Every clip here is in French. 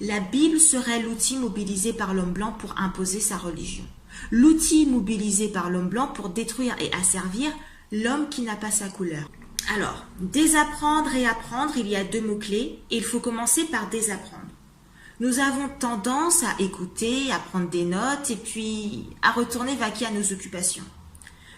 La Bible serait l'outil mobilisé par l'homme blanc pour imposer sa religion. L'outil mobilisé par l'homme blanc pour détruire et asservir l'homme qui n'a pas sa couleur. Alors, désapprendre et apprendre, il y a deux mots-clés et il faut commencer par désapprendre. Nous avons tendance à écouter, à prendre des notes et puis à retourner vaquer à nos occupations.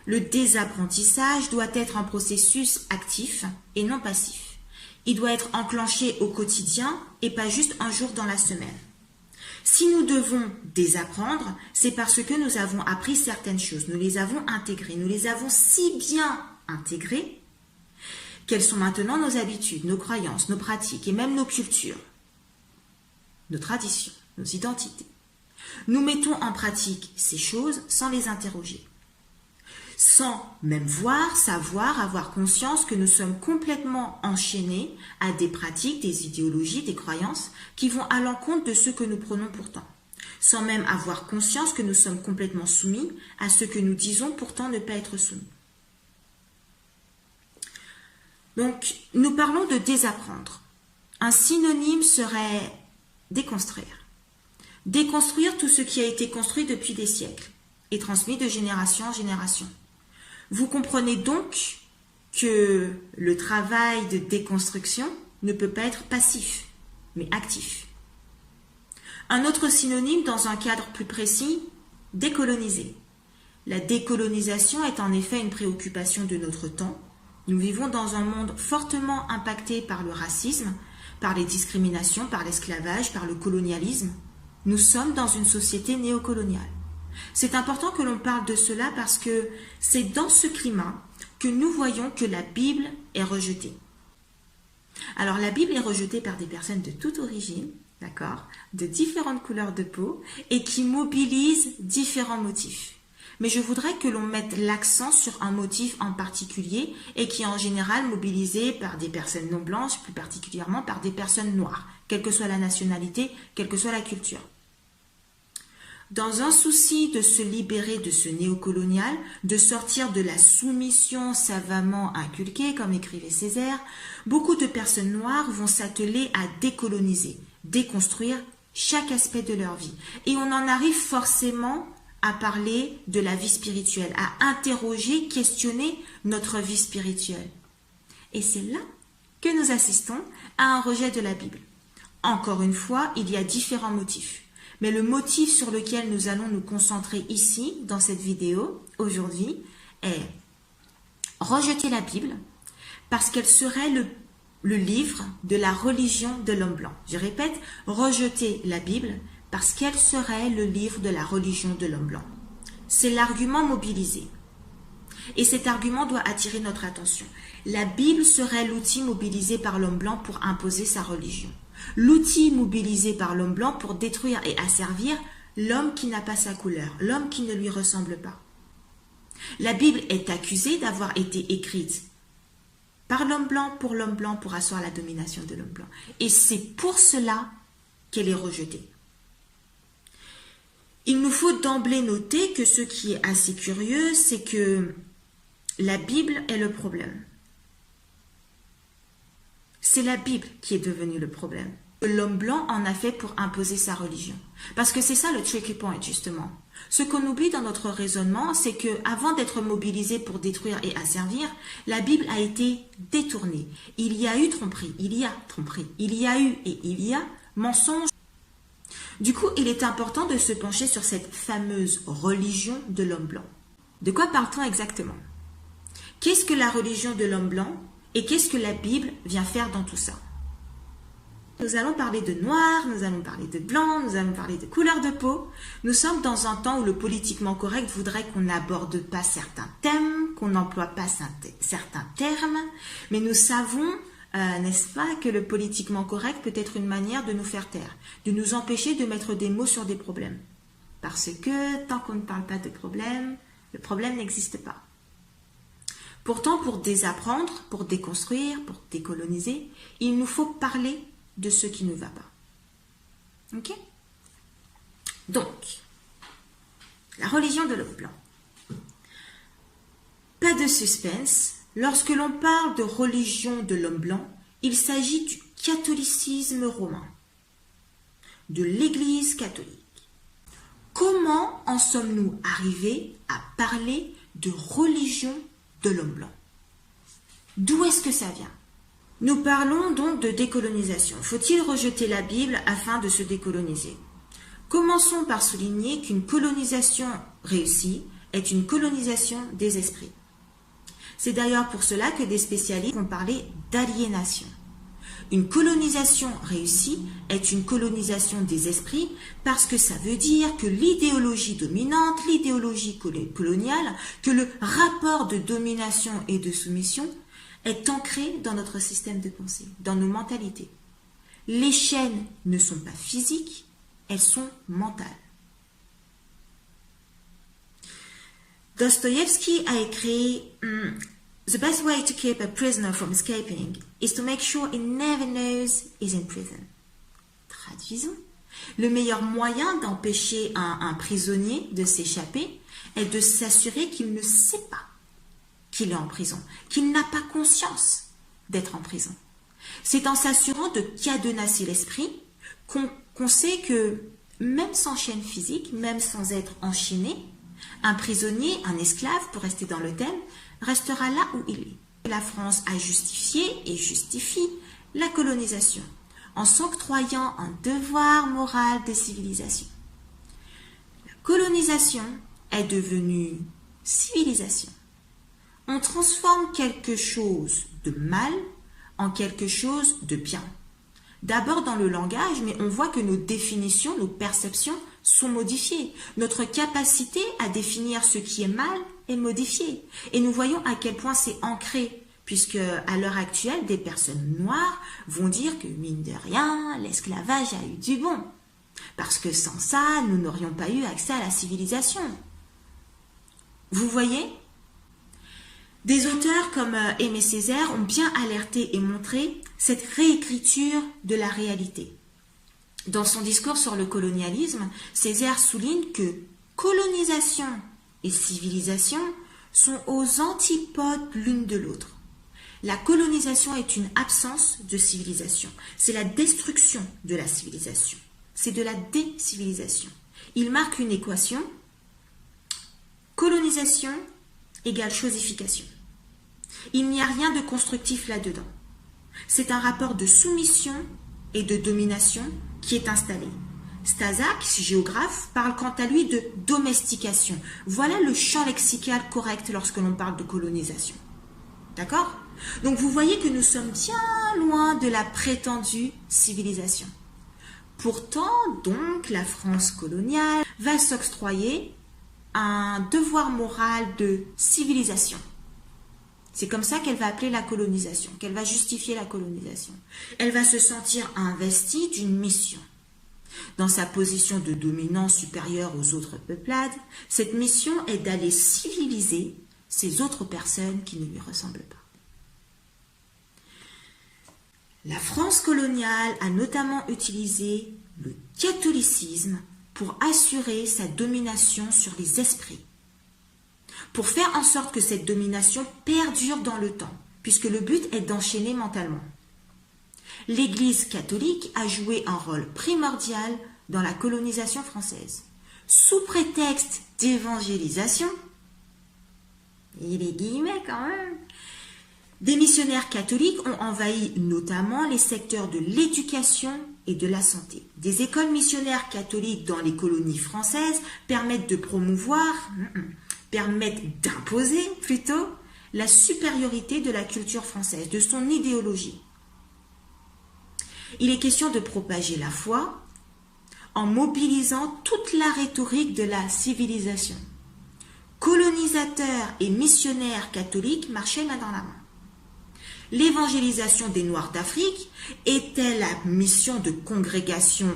Le désapprentissage doit être un processus actif et non passif. Il doit être enclenché au quotidien et pas juste un jour dans la semaine. Si nous devons désapprendre, c'est parce que nous avons appris certaines choses, nous les avons intégrées, nous les avons si bien intégrées qu'elles sont maintenant nos habitudes, nos croyances, nos pratiques et même nos cultures, nos traditions, nos identités. Nous mettons en pratique ces choses sans les interroger, sans même voir, savoir, avoir conscience que nous sommes complètement enchaînés à des pratiques, des idéologies, des croyances qui vont à l'encontre de ce que nous prenons pourtant, sans même avoir conscience que nous sommes complètement soumis à ce que nous disons pourtant ne pas être soumis. Donc, nous parlons de désapprendre. Un synonyme serait déconstruire. Déconstruire tout ce qui a été construit depuis des siècles et transmis de génération en génération. Vous comprenez donc que le travail de déconstruction ne peut pas être passif, mais actif. Un autre synonyme dans un cadre plus précis, décoloniser. La décolonisation est en effet une préoccupation de notre temps. Nous vivons dans un monde fortement impacté par le racisme, par les discriminations, par l'esclavage, par le colonialisme. Nous sommes dans une société néocoloniale. C'est important que l'on parle de cela parce que c'est dans ce climat que nous voyons que la Bible est rejetée. Alors la Bible est rejetée par des personnes de toute origine, d'accord, de différentes couleurs de peau et qui mobilisent différents motifs. Mais je voudrais que l'on mette l'accent sur un motif en particulier et qui est en général mobilisé par des personnes non blanches, plus particulièrement par des personnes noires, quelle que soit la nationalité, quelle que soit la culture. Dans un souci de se libérer de ce néocolonial, de sortir de la soumission savamment inculquée, comme écrivait Césaire, beaucoup de personnes noires vont s'atteler à décoloniser, déconstruire chaque aspect de leur vie. Et on en arrive forcément à parler de la vie spirituelle, à interroger, questionner notre vie spirituelle. Et c'est là que nous assistons à un rejet de la Bible. Encore une fois, il y a différents motifs. Mais le motif sur lequel nous allons nous concentrer ici, dans cette vidéo, aujourd'hui, est rejeter la Bible parce qu'elle serait le livre de la religion de l'homme blanc. Je répète, rejeter la Bible parce qu'elle serait le livre de la religion de l'homme blanc. C'est l'argument mobilisé. Et cet argument doit attirer notre attention. La Bible serait l'outil mobilisé par l'homme blanc pour imposer sa religion. L'outil mobilisé par l'homme blanc pour détruire et asservir l'homme qui n'a pas sa couleur, l'homme qui ne lui ressemble pas. La Bible est accusée d'avoir été écrite par l'homme blanc, pour asseoir la domination de l'homme blanc. Et c'est pour cela qu'elle est rejetée. Il nous faut d'emblée noter que ce qui est assez curieux, c'est que la Bible est le problème. C'est la Bible qui est devenue le problème. L'homme blanc en a fait pour imposer sa religion. Parce que c'est ça le tricky point, justement. Ce qu'on oublie dans notre raisonnement, c'est que avant d'être mobilisé pour détruire et asservir, la Bible a été détournée. Il y a eu tromperie, il y a tromperie, il y a eu et il y a mensonge. Du coup, il est important de se pencher sur cette fameuse religion de l'homme blanc. De quoi parle-t-on exactement? Qu'est-ce que la religion de l'homme blanc et qu'est-ce que la Bible vient faire dans tout ça? Nous allons parler de noir, nous allons parler de blanc, nous allons parler de couleur de peau. Nous sommes dans un temps où le politiquement correct voudrait qu'on n'aborde pas certains thèmes, qu'on n'emploie pas certains termes, mais nous savons, n'est-ce pas, que le politiquement correct peut être une manière de nous faire taire, de nous empêcher de mettre des mots sur des problèmes. Parce que tant qu'on ne parle pas de problème, le problème n'existe pas. Pourtant, pour désapprendre, pour déconstruire, pour décoloniser, il nous faut parler de ce qui ne va pas. Ok? Donc, la religion de l'homme blanc. Pas de suspense. Lorsque l'on parle de religion de l'homme blanc, il s'agit du catholicisme romain. de l'Église catholique. Comment en sommes-nous arrivés à parler de religion de l'homme blanc? D'où est-ce que ça vient? Nous parlons donc de décolonisation. Faut-il rejeter la Bible afin de se décoloniser? Commençons par souligner qu'une colonisation réussie est une colonisation des esprits. C'est d'ailleurs pour cela que des spécialistes ont parlé d'aliénation. Une colonisation réussie est une colonisation des esprits parce que ça veut dire que l'idéologie dominante, l'idéologie coloniale, que le rapport de domination et de soumission est ancré dans notre système de pensée, dans nos mentalités. Les chaînes ne sont pas physiques, elles sont mentales. Dostoïevski a écrit The best way to keep a prisoner from escaping is to make sure he never knows he's in prison. Traduisons. Le meilleur moyen d'empêcher un prisonnier de s'échapper est de s'assurer qu'il ne sait pas qu'il est en prison, qu'il n'a pas conscience d'être en prison. C'est en s'assurant de cadenasser l'esprit qu'on sait que même sans chaîne physique, même sans être enchaîné, un prisonnier, un esclave, pour rester dans le thème, restera là où il est. La France a justifié et justifie la colonisation en s'octroyant un devoir moral de civilisation. La colonisation est devenue civilisation. On transforme quelque chose de mal en quelque chose de bien. D'abord dans le langage, mais on voit que nos définitions, nos perceptions sont modifiées. Notre capacité à définir ce qui est mal est modifiée. Et nous voyons à quel point c'est ancré, puisque à l'heure actuelle, des personnes noires vont dire que, mine de rien, l'esclavage a eu du bon. Parce que sans ça, nous n'aurions pas eu accès à la civilisation. Vous voyez ? Des auteurs comme Aimé Césaire ont bien alerté et montré cette réécriture de la réalité. Dans son discours sur le colonialisme, Césaire souligne que colonisation et civilisation sont aux antipodes l'une de l'autre. La colonisation est une absence de civilisation. C'est la destruction de la civilisation. C'est de la décivilisation. Il marque une équation. Colonisation égale chosification. Il n'y a rien de constructif là-dedans. C'est un rapport de soumission et de domination qui est installé. Stasak, géographe, parle quant à lui de domestication. Voilà le champ lexical correct lorsque l'on parle de colonisation. D'accord ? Donc vous voyez que nous sommes bien loin de la prétendue civilisation. Pourtant, donc, la France coloniale va s'octroyer un devoir moral de civilisation. C'est comme ça qu'elle va appeler la colonisation, qu'elle va justifier la colonisation. Elle va se sentir investie d'une mission. Dans sa position de dominant supérieure aux autres peuplades, cette mission est d'aller civiliser ces autres personnes qui ne lui ressemblent pas. La France coloniale a notamment utilisé le catholicisme pour assurer sa domination sur les esprits, pour faire en sorte que cette domination perdure dans le temps, puisque le but est d'enchaîner mentalement. L'Église catholique a joué un rôle primordial dans la colonisation française. Sous prétexte d'évangélisation, et les guillemets quand même, des missionnaires catholiques ont envahi notamment les secteurs de l'éducation et de la santé. Des écoles missionnaires catholiques dans les colonies françaises permettent de promouvoir, permettent d'imposer plutôt, la supériorité de la culture française, de son idéologie. Il est question de propager la foi en mobilisant toute la rhétorique de la civilisation. Colonisateurs et missionnaires catholiques marchaient main dans la main. L'évangélisation des Noirs d'Afrique était la mission de congrégation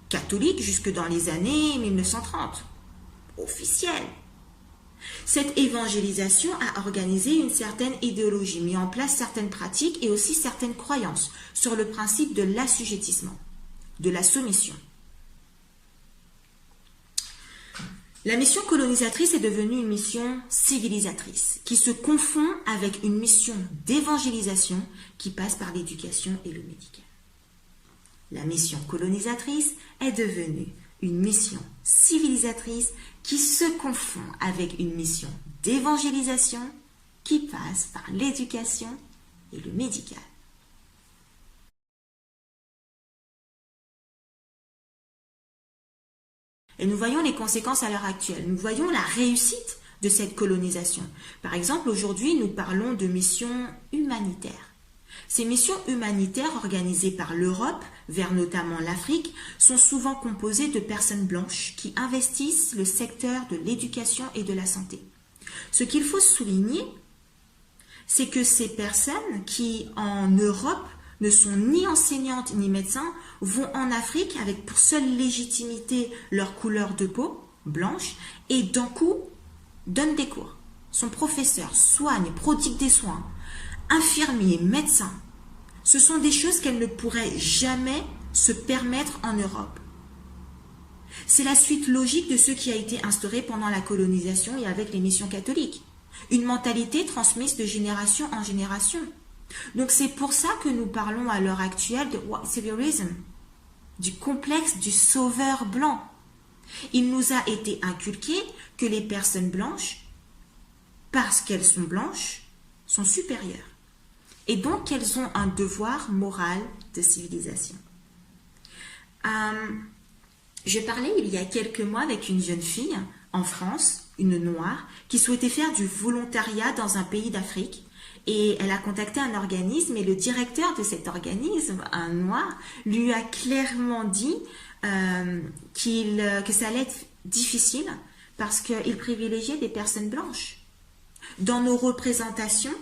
catholique jusque dans les années 1930, officielle. Cette évangélisation a organisé une certaine idéologie, mis en place certaines pratiques et aussi certaines croyances sur le principe de l'assujettissement, de la soumission. La mission colonisatrice est devenue une mission civilisatrice qui se confond avec une mission d'évangélisation qui passe par l'éducation et le médical. La mission colonisatrice est devenue une mission civilisatrice qui se confond avec une mission d'évangélisation qui passe par l'éducation et le médical. Et nous voyons les conséquences à l'heure actuelle. Nous voyons la réussite de cette colonisation. Par exemple, aujourd'hui, nous parlons de missions humanitaires. Ces missions humanitaires organisées par l'Europe, vers notamment l'Afrique, sont souvent composées de personnes blanches qui investissent le secteur de l'éducation et de la santé. Ce qu'il faut souligner, c'est que ces personnes qui, en Europe, ne sont ni enseignantes ni médecins, vont en Afrique avec pour seule légitimité leur couleur de peau, blanche, et d'un coup, donnent des cours. Sont professeurs, soignent, prodiguent des soins, infirmiers, médecins. Ce sont des choses qu'elles ne pourraient jamais se permettre en Europe. C'est la suite logique de ce qui a été instauré pendant la colonisation et avec les missions catholiques. Une mentalité transmise de génération en génération. Donc c'est pour ça que nous parlons à l'heure actuelle de white saviorism, du complexe du sauveur blanc. Il nous a été inculqué que les personnes blanches, parce qu'elles sont blanches, sont supérieures. Et donc qu'elles ont un devoir moral de civilisation. Je parlais il y a quelques mois avec une jeune fille en France, une noire, qui souhaitait faire du volontariat dans un pays d'Afrique. Et elle a contacté un organisme et le directeur de cet organisme, un noir, lui a clairement dit que ça allait être difficile parce qu'il privilégiait des personnes blanches. Dans nos représentations,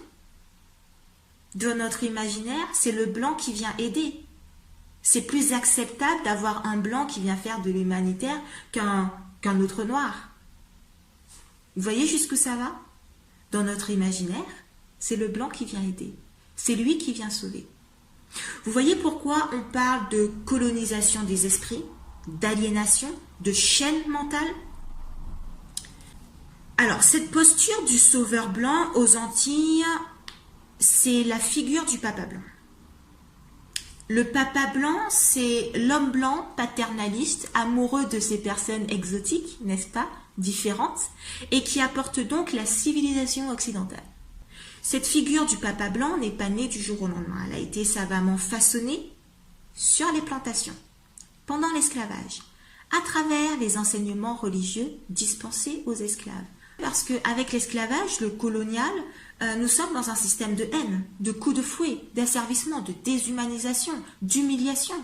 dans notre imaginaire, c'est le blanc qui vient aider. C'est plus acceptable d'avoir un blanc qui vient faire de l'humanitaire qu'un autre noir. Vous voyez jusqu'où ça va? Dans notre imaginaire, c'est le blanc qui vient aider. C'est lui qui vient sauver. Vous voyez pourquoi on parle de colonisation des esprits, d'aliénation, de chaîne mentale? Alors, cette posture du sauveur blanc aux Antilles, c'est la figure du papa blanc. Le papa blanc, c'est l'homme blanc paternaliste, amoureux de ces personnes exotiques, n'est-ce pas, différentes, et qui apporte donc la civilisation occidentale. Cette figure du papa blanc n'est pas née du jour au lendemain. Elle a été savamment façonnée sur les plantations, pendant l'esclavage, à travers les enseignements religieux dispensés aux esclaves. Parce qu'avec l'esclavage, le colonial, nous sommes dans un système de haine, de coups de fouet, d'asservissement, de déshumanisation, d'humiliation.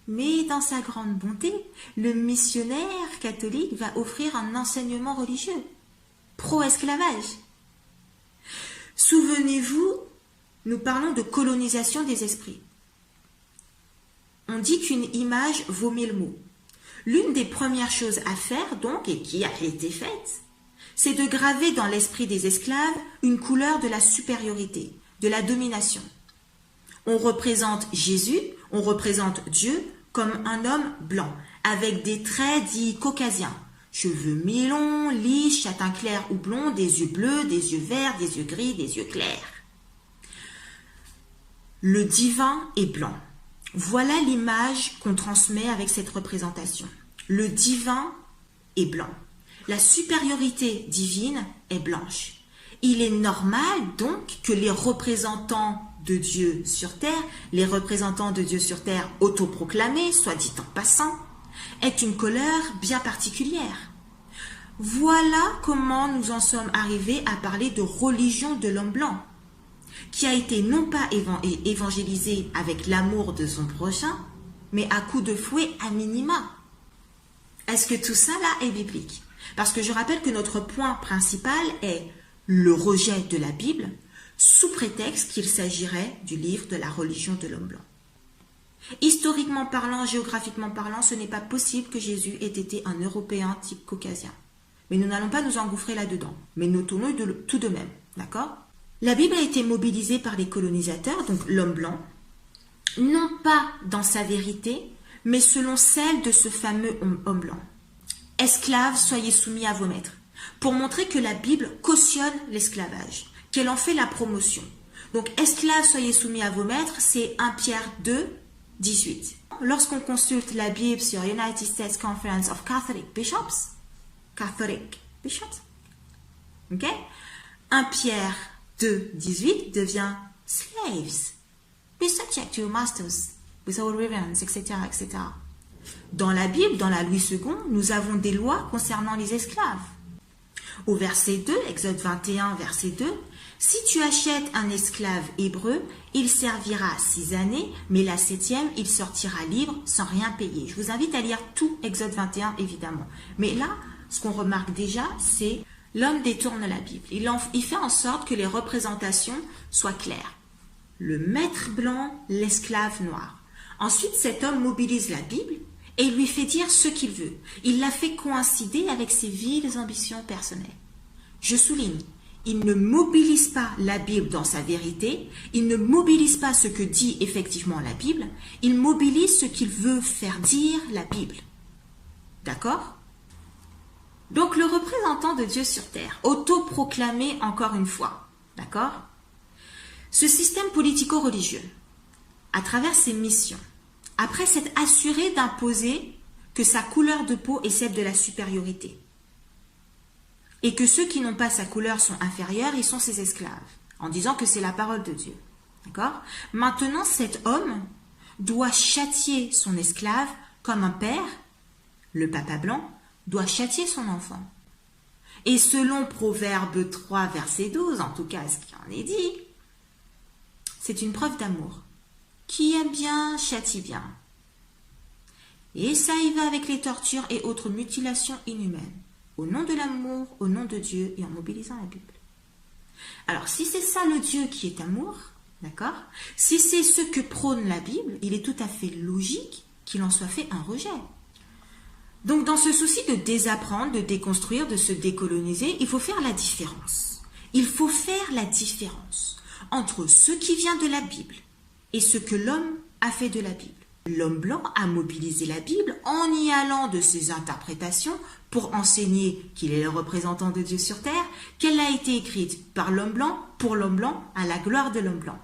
Mais dans sa grande bonté, le missionnaire catholique va offrir un enseignement religieux, pro-esclavage. Souvenez-vous, nous parlons de colonisation des esprits. On dit qu'une image vaut 1000 mots. L'une des premières choses à faire, donc, et qui a été faite, c'est de graver dans l'esprit des esclaves une couleur de la supériorité, de la domination. On représente Jésus, on représente Dieu comme un homme blanc, avec des traits dits caucasiens. Cheveux mi-longs, lisses, châtain clair ou blond, des yeux bleus, des yeux verts, des yeux gris, des yeux clairs. Le divin est blanc. Voilà l'image qu'on transmet avec cette représentation. Le divin est blanc. La supériorité divine est blanche. Il est normal donc que les représentants de Dieu sur terre, les représentants de Dieu sur terre autoproclamés, soit dit en passant, est une couleur bien particulière. Voilà comment nous en sommes arrivés à parler de religion de l'homme blanc, qui a été non pas évangélisé avec l'amour de son prochain, mais à coups de fouet à minima. Est-ce que tout ça là est biblique? Parce que je rappelle que notre point principal est le rejet de la Bible, sous prétexte qu'il s'agirait du livre de la religion de l'homme blanc. Historiquement parlant, géographiquement parlant, ce n'est pas possible que Jésus ait été un Européen type caucasien. Mais nous n'allons pas nous engouffrer là-dedans. Mais notons-le tout de même, d'accord? La Bible a été mobilisée par les colonisateurs, donc l'homme blanc, non pas dans sa vérité, mais selon celle de ce fameux homme blanc. Esclaves, soyez soumis à vos maîtres, pour montrer que la Bible cautionne l'esclavage, qu'elle en fait la promotion. Donc, esclaves, soyez soumis à vos maîtres, c'est 1 Pierre 2, 18. lorsqu'on consulte la Bible sur United States Conference of Catholic Bishops, ok, 1 Pierre 2, 18 devient slaves. Be subject to your masters with all reverence, etc., etc. Dans la Bible, dans la Louis II, nous avons des lois concernant les esclaves. Au verset 2, Exode 21, verset 2, si tu achètes un esclave hébreu, il servira 6 années, mais la 7e, il sortira libre sans rien payer. Je vous invite à lire tout Exode 21, évidemment. Mais là, ce qu'on remarque déjà, c'est l'homme détourne la Bible. Il fait en sorte que les représentations soient claires. Le maître blanc, l'esclave noir. Ensuite, cet homme mobilise la Bible et lui fait dire ce qu'il veut. Il la fait coïncider avec ses viles ambitions personnelles. Je souligne, il ne mobilise pas la Bible dans sa vérité, il ne mobilise pas ce que dit effectivement la Bible, il mobilise ce qu'il veut faire dire la Bible. D'accord? Donc le représentant de Dieu sur terre, autoproclamé encore une fois, d'accord? Ce système politico-religieux, à travers ses missions, après s'être assuré d'imposer que sa couleur de peau est celle de la supériorité, et que ceux qui n'ont pas sa couleur sont inférieurs, ils sont ses esclaves, en disant que c'est la parole de Dieu. D'accord? Maintenant, cet homme doit châtier son esclave comme un père, le papa blanc, doit châtier son enfant. Et selon Proverbe 3, verset 12, en tout cas ce qui en est dit, c'est une preuve d'amour. Qui aime bien, châtie bien. Et ça y va avec les tortures et autres mutilations inhumaines. Au nom de l'amour, au nom de Dieu et en mobilisant la Bible. Alors, si c'est ça le Dieu qui est amour, d'accord? Si c'est ce que prône la Bible, il est tout à fait logique qu'il en soit fait un rejet. Donc, dans ce souci de désapprendre, de déconstruire, de se décoloniser, il faut faire la différence. Il faut faire la différence entre ce qui vient de la Bible et ce que l'homme a fait de la Bible. L'homme blanc a mobilisé la Bible en y allant de ses interprétations pour enseigner qu'il est le représentant de Dieu sur terre, qu'elle a été écrite par l'homme blanc, pour l'homme blanc, à la gloire de l'homme blanc.